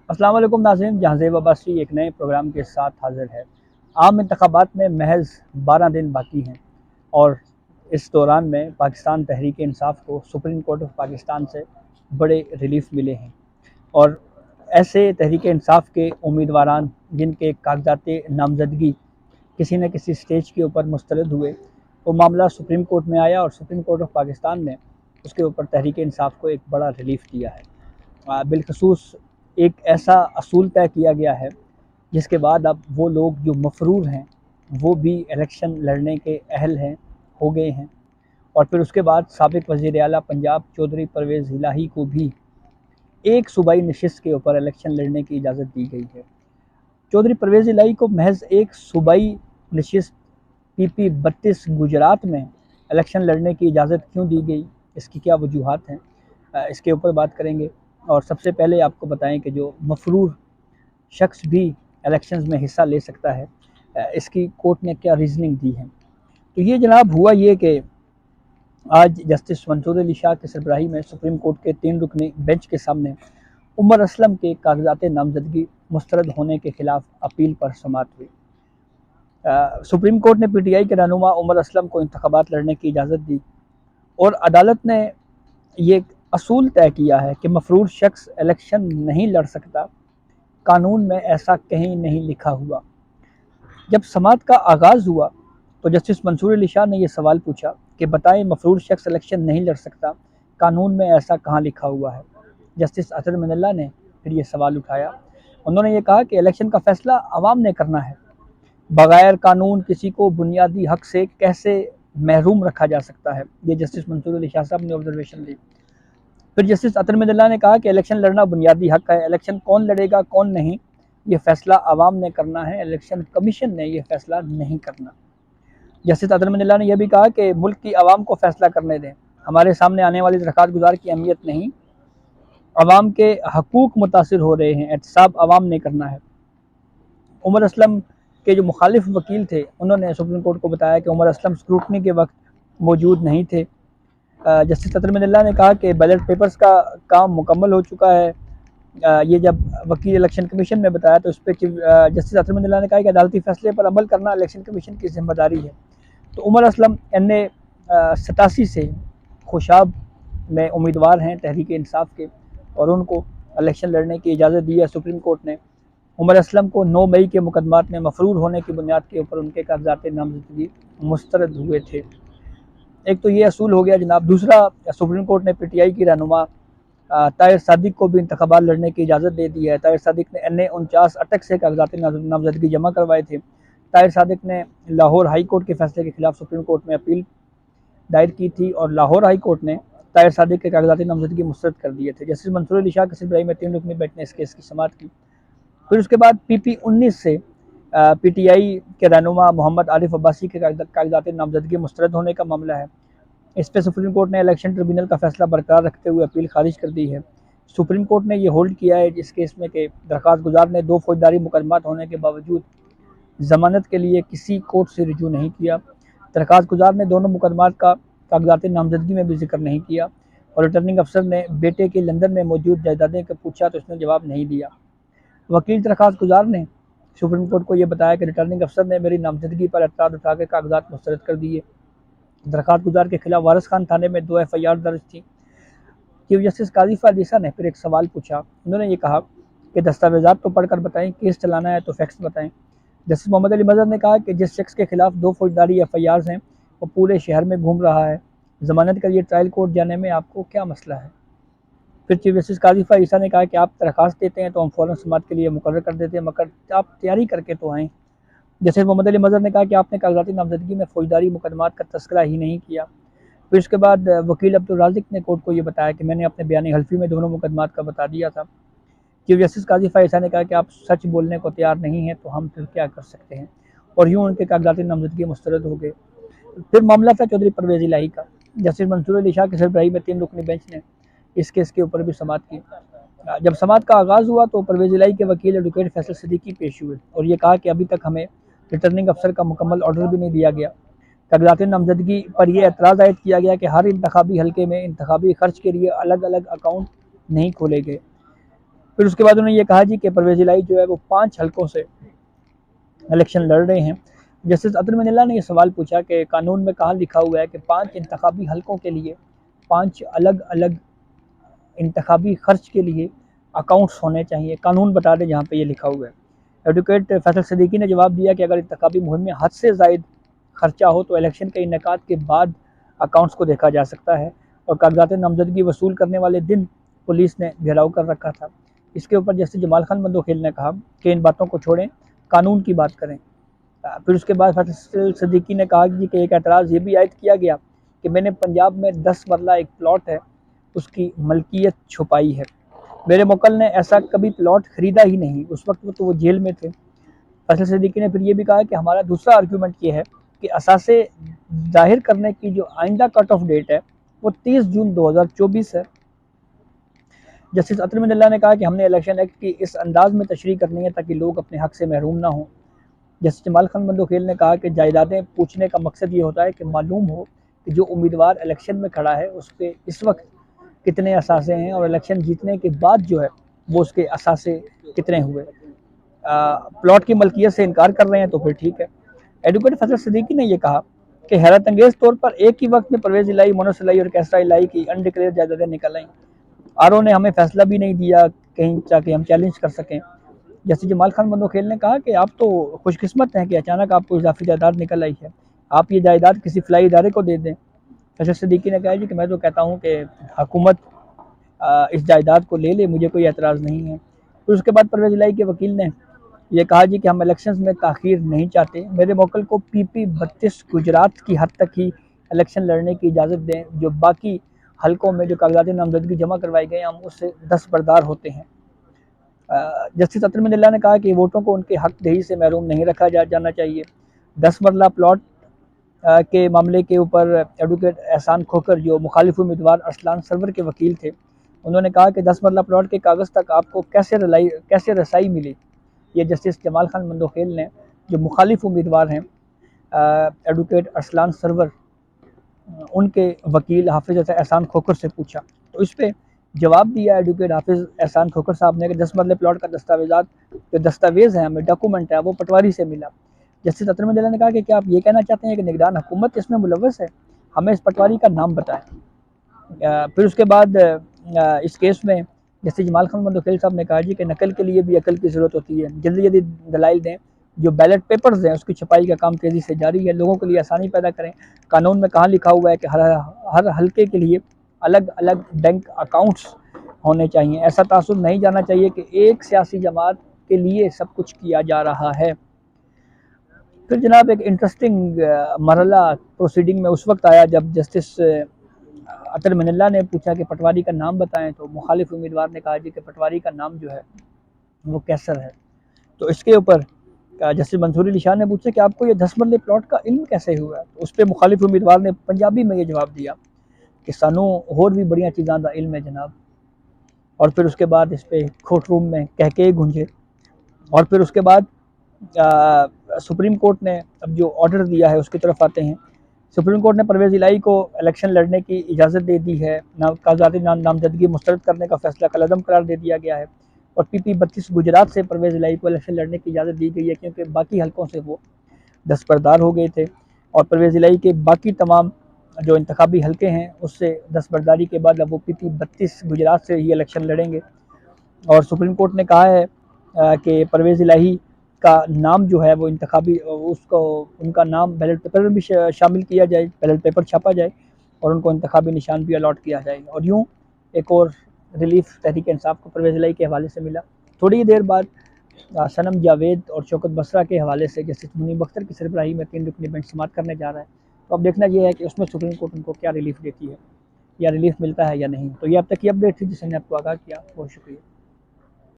अस्सलाम वालेकुम नाज़रीन, जहांज़ेब अब्बासी एक नए प्रोग्राम के साथ हाज़िर है। आम इंतखाबात में महज 12 दिन बाकी हैं और इस दौरान में पाकिस्तान तहरीक इंसाफ को सुप्रीम कोर्ट ऑफ पाकिस्तान से बड़े रिलीफ मिले हैं और ऐसे तहरीक इंसाफ के उम्मीदवारान जिनके कागजात नामजदगी किसी न किसी स्टेज के ऊपर मुस्तरद हुए, वो मामला सुप्रीम कोर्ट में आया और सुप्रीम कोर्ट ऑफ पाकिस्तान ने उसके ऊपर तहरीक इंसाफ को एक बड़ा रिलीफ दिया है। बिलखसूस एक ऐसा असूल तय किया गया है जिसके बाद अब वो लोग जो मफरूर हैं वो भी इलेक्शन लड़ने के अहल हैं, हो गए हैं। और फिर उसके बाद साबिक़ वज़ीर आला पंजाब चौधरी परवेज़ इलाही को भी एक सूबाई नशिस्त के ऊपर इलेक्शन लड़ने की इजाज़त दी गई है। चौधरी परवेज़ इलाही को महज एक सूबाई नशिस्त PP 32 गुजरात में इलेक्शन लड़ने की इजाज़त क्यों दी गई, इसकी क्या वजूहात हैं, इसके ऊपर बात करेंगे। और सबसे पहले आपको बताएं कि जो मफरूर शख्स भी इलेक्शंस में हिस्सा ले सकता है, इसकी कोर्ट ने क्या रीज़निंग दी है। तो ये जनाब हुआ ये कि आज जस्टिस मंसूर अली शाह की सरबराही में सुप्रीम कोर्ट के 3 रुकनी बेंच के सामने उमर असलम के कागजात नामजदगी मुस्तरद होने के खिलाफ अपील पर समाअत हुई। सुप्रीम कोर्ट ने PTI के रहनुमा उमर असलम को इंतखाबात लड़ने की इजाज़त दी और अदालत ने ये असूल तय किया है कि मफरूर शख्स इलेक्शन नहीं लड़ सकता, कानून में ऐसा कहीं नहीं लिखा हुआ। जब समाअत का आगाज़ हुआ तो जस्टिस मंसूर अली शाह ने यह सवाल पूछा कि बताएं, मफरूर शख्स इलेक्शन नहीं लड़ सकता, कानून में ऐसा कहाँ लिखा हुआ है। जस्टिस अतर मिनल्ला ने फिर ये सवाल उठाया। उन्होंने ये कहा कि इलेक्शन का फ़ैसला आवाम ने करना है, बग़ैर कानून किसी को बुनियादी हक से कैसे महरूम रखा जा सकता है। ये जस्टिस मंसूर अली शाह साहब ने ऑब्जर्वेशन दी। फिर जस्टिस अतर मिनल्ला ने कहा कि इलेक्शन लड़ना बुनियादी हक है, इलेक्शन कौन लड़ेगा कौन नहीं ये फ़ैसला आवाम ने करना है, इलेक्शन कमीशन ने यह फ़ैसला नहीं करना। जस्टिस अतर मिनल्ला ने यह भी कहा कि मुल्क की आवाम को फ़ैसला करने दें, हमारे सामने आने वाली दरख्वास्त गुजार की अहमियत नहीं, आवाम के हकूक़ मुतासिर हो रहे हैं, एहतसाब आवाम ने करना है। उमर असलम के जो मुखालिफ वकील थे उन्होंने सुप्रीम कोर्ट को बताया कि उमर असलम स्क्रूटनी के वक्त मौजूद नहीं थे। जस्टिस अतर मिनल्ला ने कहा कि बैलेट पेपर्स का काम मुकम्मल हो चुका है। ये जब वकील इलेक्शन कमीशन में बताया तो उस पर जस्टिस अतर मिनल्ला ने कहा कि अदालती फैसले पर अमल करना इलेक्शन कमीशन की जिम्मेदारी है। तो उमर असलम NA 87 से खुशाब में उम्मीदवार हैं तहरीक इंसाफ के और उनको इलेक्शन लड़ने की इजाज़त दी है सुप्रीम कोर्ट ने। उमर असलम को 9 मई के मुकदमात में मफरूर होने की बुनियाद के ऊपर उनके कागजात नामजदगी मुस्तरद हुए थे। एक तो ये असूल हो गया जनाब। दूसरा, सुप्रीम कोर्ट ने PTI की रहनुमा ताहिर सादिक को भी इंतखाबात लड़ने की इजाज़त दे दी है। ताहिर सादिक ने NA 49 अटक से कागजात नामजदगी जमा करवाए थे। ताहिर सादिक ने लाहौर हाई कोर्ट के फैसले के खिलाफ सुप्रीम कोर्ट में अपील दायर की थी और लाहौर हाई कोर्ट ने ताहिर सादिक के कागजात नामजदगी मुस्तरद कर दिए थे। जस्टिस मंसूर अली शाह की सरबराही में 3 रुकनी बेंच ने इस केस की समाअत की। फिर उसके बाद PP 19 से PTI के रहनुमा मोहम्मद आरिफ अब्बासी के कागजात नामजदगी मुस्तरद होने का मामला है। इस पर सुप्रीम कोर्ट ने इलेक्शन ट्रिब्यूनल का फैसला बरकरार रखते हुए अपील खारिज कर दी है। सुप्रीम कोर्ट ने यह होल्ड किया है इस केस में कि दरख्वास्त गुजार ने 2 फौजदारी मुकदमात होने के बावजूद ज़मानत के लिए किसी कोर्ट से रिजू नहीं किया। दरख्वास्त गुजार ने दोनों मुकदमात का कागजात नामजदगी में भी जिक्र नहीं किया और रिटर्निंग अफसर ने बेटे के लंदन में मौजूद जायदादें का पूछा तो उसने जवाब नहीं दिया। वकील दरख्वास्त गुजार ने सुप्रीम कोर्ट को यह बताया कि रिटर्निंग अफसर ने मेरी नामजदगी पर एतराज़ उठाकर कागजात मुस्तरद कर दिए। दरख्वास्त गुजार के खिलाफ वारिस खान थाने में 2 FIR दर्ज थी। चीफ जस्टिस काजी फादिसा ने फिर एक सवाल पूछा। उन्होंने ये कहा कि दस्तावेजात तो पढ़कर बताएं, केस चलाना है तो फैक्ट्स बताएं। जस्टिस मोहम्मद अली मजहर ने कहा कि जिस शख्स के खिलाफ 2 फौजदारी FIRs हैं वो पूरे शहर में घूम रहा है, ज़मानत के लिए ट्रायल कोर्ट जाने में आपको क्या मसला है। फिर चीफ जस्टिस काजी फादिसा ने कहा कि आप दरख्वास्त देते हैं तो हम फ़ौरन समाअत के लिए मुकर्रर कर देते हैं, मगर आप तैयारी करके तो आएँ। जस्टिस मोहम्मद अली मजहर ने कहा कि आपने कागजाती नामजदगी में फौजदारी मुकदमात का तस्करा ही नहीं किया। फिर उसके बाद वकील अब्दुल राज़िक ने कोर्ट को ये बताया कि मैंने अपने बयान हल्फी में दोनों मुकदमात का बता दिया था। चीफ जस्टिस काजी फायसा ने कहा कि आप सच बोलने को तैयार नहीं हैं तो हम फिर क्या कर सकते हैं, और यूँ उनके कागजाती नामजदगी मुस्तरद हो गए। फिर मामला था चौधरी परवेज़ इलाही का। जस्टिस मंसूर अली शाह की सरबराही में 3 रुकनी बेंच ने इस केस के ऊपर भी समाअत की। जब समाअत का आगाज़ हुआ तो परवेज़ इलाही के वकील एडवोकेट फैसल सिद्दीकी पेश हुए और ये कहा कि अभी तक हमें रिटर्निंग अफसर का मुकम्मल ऑर्डर भी नहीं दिया गया। कागजात नामजदगी पर यह एतराज़ आयद किया गया कि हर इंतखाबी हल्के में इंतखाबी खर्च के लिए अलग अलग अकाउंट नहीं खोले गए। फिर उसके बाद उन्होंने ये कहा जी कि परवेज़ इलाही जो है वो 5 हलकों से इलेक्शन लड़ रहे हैं। जस्टिस अतर मनिल्ला ने ये सवाल पूछा कि कानून में कहाँ लिखा हुआ है कि 5 इंतखाबी हलकों के लिए 5 अलग अलग इंतखाबी खर्च के लिए अकाउंट्स होने चाहिए, कानून बता दें जहाँ पे ये लिखा हुआ है। एडवोकेट फैसल सिद्दीकी ने जवाब दिया कि अगर इंतखाबी मुहिम में हद से ज़ायद खर्चा हो तो इलेक्शन के इनेकाद के बाद अकाउंट्स को देखा जा सकता है, और कागजात नामजदगी वसूल करने वाले दिन पुलिस ने घेराव कर रखा था। इसके ऊपर जस्टिस जमाल खान बंदोखेल ने कहा कि इन बातों को छोड़ें, कानून की बात करें। फिर उसके बाद फैसल सिद्दीकी ने कहा कि एक एतराज़ ये भी आयद किया गया कि मैंने पंजाब में 10 मरला एक प्लॉट है उसकी मलकियत छुपाई है। मेरे मुकल ने ऐसा कभी प्लॉट खरीदा ही नहीं, उस वक्त तो वो जेल में थे। फैसल सिद्दीकी ने फिर ये भी कहा कि हमारा दूसरा आर्ग्यूमेंट ये है कि असासे जाहिर करने की जो आइंदा कट ऑफ डेट है वो 30 जून 2024 है। जस्टिस अतर मनिल्ला ने कहा कि हमने इलेक्शन एक्ट की इस अंदाज में तशरीह करनी है ताकि लोग अपने हक से महरूम ना हों। जस्टिस जमाल खान बंदोखेल ने कहा कि जायदादें पूछने का मकसद ये होता है कि मालूम हो कि जो उम्मीदवार इलेक्शन में खड़ा है उस पर इस वक्त कितने असासे हैं और इलेक्शन जीतने के बाद जो है वो उसके असासे कितने हुए। प्लॉट की मलकियत से इनकार कर रहे हैं तो फिर ठीक है। एडवोकेट फैसल सिद्दीकी ने यह कहा कि हैरत अंगेज तौर पर एक ही वक्त में परवेज इलाही, मोनस इलाही और कैसरा इलाही की अनडिक्लेयर जायदादें निकल आई। आरओ ने हमें फैसला भी नहीं दिया कहीं जाके हम चैलेंज कर सकें। जैसे जमाल खान बंदोखेल ने कहा कि आप तो खुशकिस्मत हैं कि अचानक आपको इजाफी जायदाद निकल आई है, आप ये जायदाद किसी फलाई इदारे को दे दें। फैसल सिद्दीकी ने कहा जी कि मैं तो कहता हूँ कि हुकूमत इस जायदाद को ले ले, मुझे कोई एतराज़ नहीं है। फिर उसके बाद परवेज इलाही के वकील ने यह कहा जी कि हम इलेक्शंस में ताख़ीर नहीं चाहते, मेरे मौकल को पीपी 32 गुजरात की हद तक ही इलेक्शन लड़ने की इजाज़त दें, जो बाकी हलकों में जो कागजात नामजदगी जमा करवाए गए हम उससे दस्तबरदार होते हैं। जस्टिस अतर मनिल्ला ने कहा कि वोटों को उनके हक दही से महरूम नहीं रखा जाना चाहिए। 10 मरला प्लॉट के मामले के ऊपर एडवोकेट एहसान खोकर जो मुखालिफ उम्मीदवार अरसलान सरवर के वकील थे, उन्होंने कहा कि 10 मरला प्लॉट के कागज़ तक आपको कैसे रसाई मिली। ये जस्टिस जमाल खान बंदोखेल ने जो मुखालिफ उम्मीदवार हैं एडवोकेट अरसलान सरवर उनके वकील हाफिज़ एहसान खोकर से पूछा, तो इस पर जवाब दिया एडवोकेट हाफिज़ एहसान खोकर साहब ने कि 10 मरले प्लॉट का जो दस्तावेज़ है, हमें डॉक्यूमेंट है, वो पटवारी से मिला। जस्टिस अतर मनिल्ला ने कहा कि क्या आप ये कहना चाहते हैं कि निगरान हुकूमत इसमें मुलव्वस है, हमें इस पटवारी का नाम बताएं। फिर उसके बाद इस केस में जस्टिस जमाल खान बंदोखेल साहब ने कहा जी कि नकल के लिए भी अकल की ज़रूरत होती है, जल्दी जल्दी दलाइल दें, जो बैलेट पेपर्स हैं उसकी छपाई का काम तेज़ी से जारी है, लोगों के लिए आसानी पैदा करें। कानून में कहाँ लिखा हुआ है कि हर हल्के के लिए अलग अलग बैंक अकाउंट्स होने चाहिए। ऐसा तासुब नहीं जाना चाहिए कि एक सियासी जमात के लिए सब कुछ किया जा रहा है। फिर जनाब एक इंटरेस्टिंग मरला प्रोसीडिंग में उस वक्त आया जब जस्टिस अतर मनिल्ला ने पूछा कि पटवारी का नाम बताएं, तो मुखालिफ उम्मीदवार ने कहा जी कि पटवारी का नाम जो है वो कैसर है। तो इसके ऊपर जस्टिस मंसूर अली शाह ने पूछा कि आपको ये 10 मरले प्लॉट का इल्म कैसे हुआ। तो उस पर मुखालिफ उम्मीदवार ने पंजाबी में ये जवाब दिया कि सानू होर भी बड़िया चीज़ों का इल्म है जनाब। और फिर उसके बाद इस पर कोर्ट रूम में कहके गूंजे। और फिर उसके बाद सुप्रीम कोर्ट ने अब जो ऑर्डर दिया है उसकी तरफ आते हैं। सुप्रीम कोर्ट ने परवेज़ इलाही को इलेक्शन लड़ने की इजाज़त दे दी है, कागजाती नामजदगी मुस्तरद करने का फैसला कलअदम करार दे दिया गया है, और पीपी 32 गुजरात से परवेज़ इलाही को इलेक्शन लड़ने की इजाज़त दी गई है क्योंकि बाकी हलकों से वो दस्तबरदार हो गए थे, और परवेज़ इलाही के बाकी तमाम जो इंतखाबी हलके हैं उससे दस्तबरदारी के बाद अब वो पीपी 32 गुजरात से ही इलेक्शन लड़ेंगे। और सुप्रीम कोर्ट ने कहा है कि परवेज़ इलाही का नाम जो है वो इंतखाबी उसको उनका नाम बैलेट पेपर में भी शामिल किया जाए, बैलेट पेपर छापा जाए और उनको इंतखाबी निशान भी अलॉट किया जाए। और यूँ एक और रिलीफ तहरीक इंसाफ को परवेज़ इलाही के हवाले से मिला। थोड़ी ही देर बाद सनम जावेद और शौकत बसरा के हवाले से जस्टिस मुनीब अख्तर की सरबराही में 3 रुकनी बेंच समाअत करने जा रहा है। तो अब देखना यह है कि उसमें सुप्रीम कोर्ट उनको क्या रिलीफ देती है, या रिलीफ मिलता है या नहीं। तो ये अब तक की अपडेट थी जिसने आपको आगाह किया। बहुत शुक्रिया।